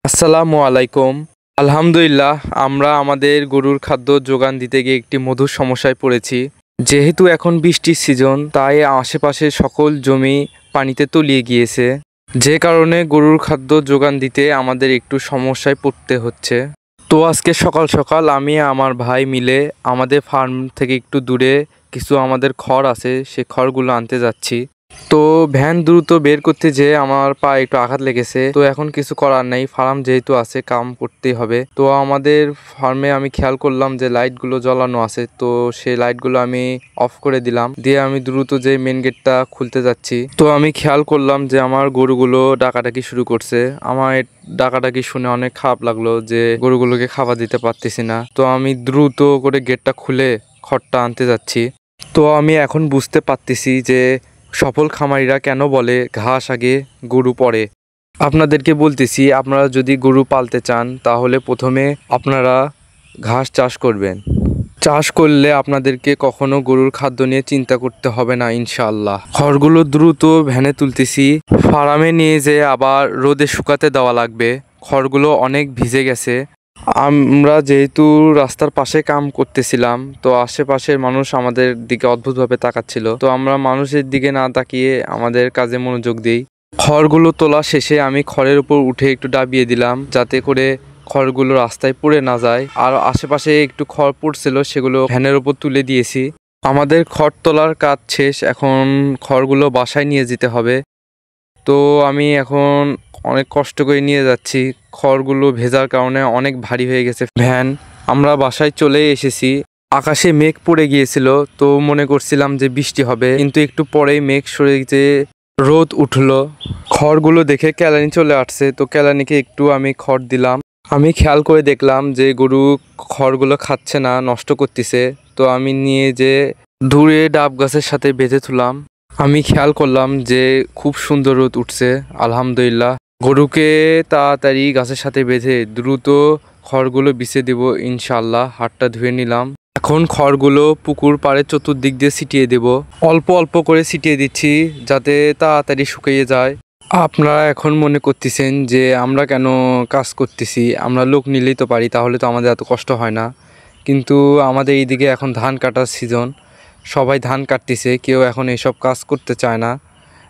আসসালামু আলাইকুম। আলহামদুলিল্লাহ, আমরা আমাদের গরুর খাদ্য যোগান দিতে গিয়ে একটি মধুর সমস্যায় পড়েছি। যেহেতু এখন বৃষ্টির সিজন, তাই আশেপাশের সকল জমি পানিতে তলিয়ে গিয়েছে। যে কারণে গরুর খাদ্য যোগান দিতে আমাদের একটু সমস্যায় পড়তে হচ্ছে। তো আজকে সকাল সকাল আমি আমার ভাই মিলে আমাদের ফার্ম থেকে একটু দূরে কিছু আমাদের খড় আছে, সে খড়গুলো আনতে যাচ্ছি। তো ভ্যান দ্রুত বের করতে যেয়ে আমার পায়ে একটু আঘাত লেগেছে। তো এখন কিছু করার নেই, ফার্ম যেহেতু আছে কাম করতেই হবে। তো আমাদের ফার্মে আমি খেয়াল করলাম যে লাইটগুলো জ্বালানো আছে, তো সেই লাইটগুলো আমি অফ করে দিলাম, দিয়ে আমি দ্রুত যে মেন গেটটা খুলতে যাচ্ছি। তো আমি খেয়াল করলাম যে আমার গরুগুলো ডাকাডাকি শুরু করছে। আমার ডাকাডাকি শুনে অনেক খারাপ লাগলো যে গরুগুলোকে খাবার দিতে পারতেছি না। তো আমি দ্রুত করে গেটটা খুলে খড়টা আনতে যাচ্ছি। তো আমি এখন বুঝতে পারতেছি যে সফল খামারিরা কেন বলে ঘাস আগে গরু পরে। আপনাদেরকে বলতেছি, আপনারা যদি গরু পালতে চান তাহলে প্রথমে আপনারা ঘাস চাষ করবেন। চাষ করলে আপনাদেরকে কখনো গরুর খাদ্য নিয়ে চিন্তা করতে হবে না ইনশাআল্লাহ। খড়গুলো দ্রুত ভ্যানে তুলতেছি, ফার্মে নিয়ে যেয়ে আবার রোদে শুকাতে দেওয়া লাগবে। খড়গুলো অনেক ভিজে গেছে। আমরা যেহেতু রাস্তার পাশে কাম করতেছিলাম, তো আশেপাশের মানুষ আমাদের দিকে অদ্ভুতভাবে তাকাচ্ছিল। তো আমরা মানুষের দিকে না তাকিয়ে আমাদের কাজে মনোযোগ দিই। খড়গুলো তোলা শেষে আমি খড়ের উপর উঠে একটু ডাবিয়ে দিলাম, যাতে করে খড়গুলো রাস্তায় পড়ে না যায়। আর আশেপাশে একটু খড় পড়ছিল, সেগুলো ভ্যানের উপর তুলে দিয়েছি। আমাদের খড় তোলার কাজ শেষ, এখন খড়গুলো বাসায় নিয়ে যেতে হবে। তো আমি এখন অনেক কষ্ট করে নিয়ে যাচ্ছি। খড়গুলো ভেজার কারণে অনেক ভারী হয়ে গেছে ভ্যান। আমরা বাসায় চলে এসেছি। আকাশে মেঘ পড়ে গিয়েছিল, তো মনে করছিলাম যে বৃষ্টি হবে, কিন্তু একটু পরেই মেঘ সরে যে রোদ উঠলো। খড়গুলো দেখে কেলানি চলে আসছে, তো কেলানিকে একটু আমি খড় দিলাম। আমি খেয়াল করে দেখলাম যে গরু খড়গুলো খাচ্ছে না, নষ্ট করতেছে। তো আমি নিয়ে যে দূরে ডাব গাছের সাথে বেঁধে তুললাম। আমি খেয়াল করলাম যে খুব সুন্দর রোদ উঠছে, আলহামদুলিল্লাহ। গরুকে তাড়াতাড়ি গাছের সাথে বেঁধে দ্রুত খড়গুলো বিছে দেব ইনশাল্লাহ। হাতটা ধুয়ে নিলাম। এখন খড়গুলো পুকুর পাড়ে চতুর্দিক দিয়ে ছিটিয়ে দেব। অল্প অল্প করে ছিটিয়ে দিচ্ছি যাতে তাড়াতাড়ি শুকিয়ে যায়। আপনারা এখন মনে করতেছেন যে আমরা কেন কাজ করতেছি, আমরা লোক নিলেই তো পারি, তাহলে তো আমাদের এত কষ্ট হয় না। কিন্তু আমাদের এইদিকে এখন ধান কাটার সিজন, সবাই ধান কাটতেছে, কেউ এখন এসব কাজ করতে চায় না।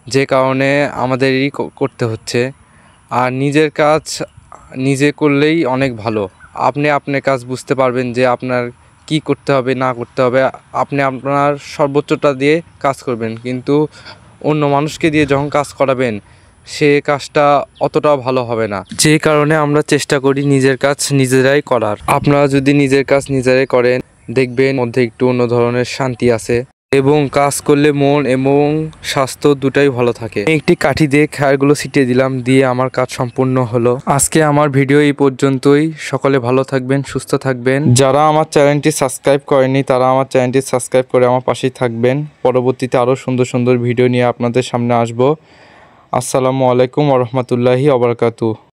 যে কারণে আমাদেরই করতে হচ্ছে। আর নিজের কাজ নিজে করলেই অনেক ভালো। আপনি আপনার কাজ বুঝতে পারবেন যে আপনার কি করতে হবে না করতে হবে। আপনি আপনার সর্বোচ্চটা দিয়ে কাজ করবেন, কিন্তু অন্য মানুষকে দিয়ে যখন কাজ করাবেন সে কাজটা অতটাও ভালো হবে না। যে কারণে আমরা চেষ্টা করি নিজের কাজ নিজেরাই করার। আপনারা যদি নিজের কাজ নিজেরাই করেন, দেখবেন মধ্যে একটু অন্য ধরনের শান্তি আছে এবং কাজ করলে মন এবং স্বাস্থ্য দুটাই ভালো থাকে। একটি কাঠি দিয়ে খায়ারগুলো ছিটিয়ে দিলাম, দিয়ে আমার কাজ সম্পূর্ণ হলো। আজকে আমার ভিডিও এই পর্যন্তই। সকলে ভালো থাকবেন, সুস্থ থাকবেন। যারা আমার চ্যানেলটি সাবস্ক্রাইব করেনি তারা আমার চ্যানেলটি সাবস্ক্রাইব করে আমার পাশেই থাকবেন। পরবর্তীতে আরও সুন্দর সুন্দর ভিডিও নিয়ে আপনাদের সামনে আসবো। আসসালামু আলাইকুম ওয়া রাহমাতুল্লাহি ওয়া বারাকাতুহু।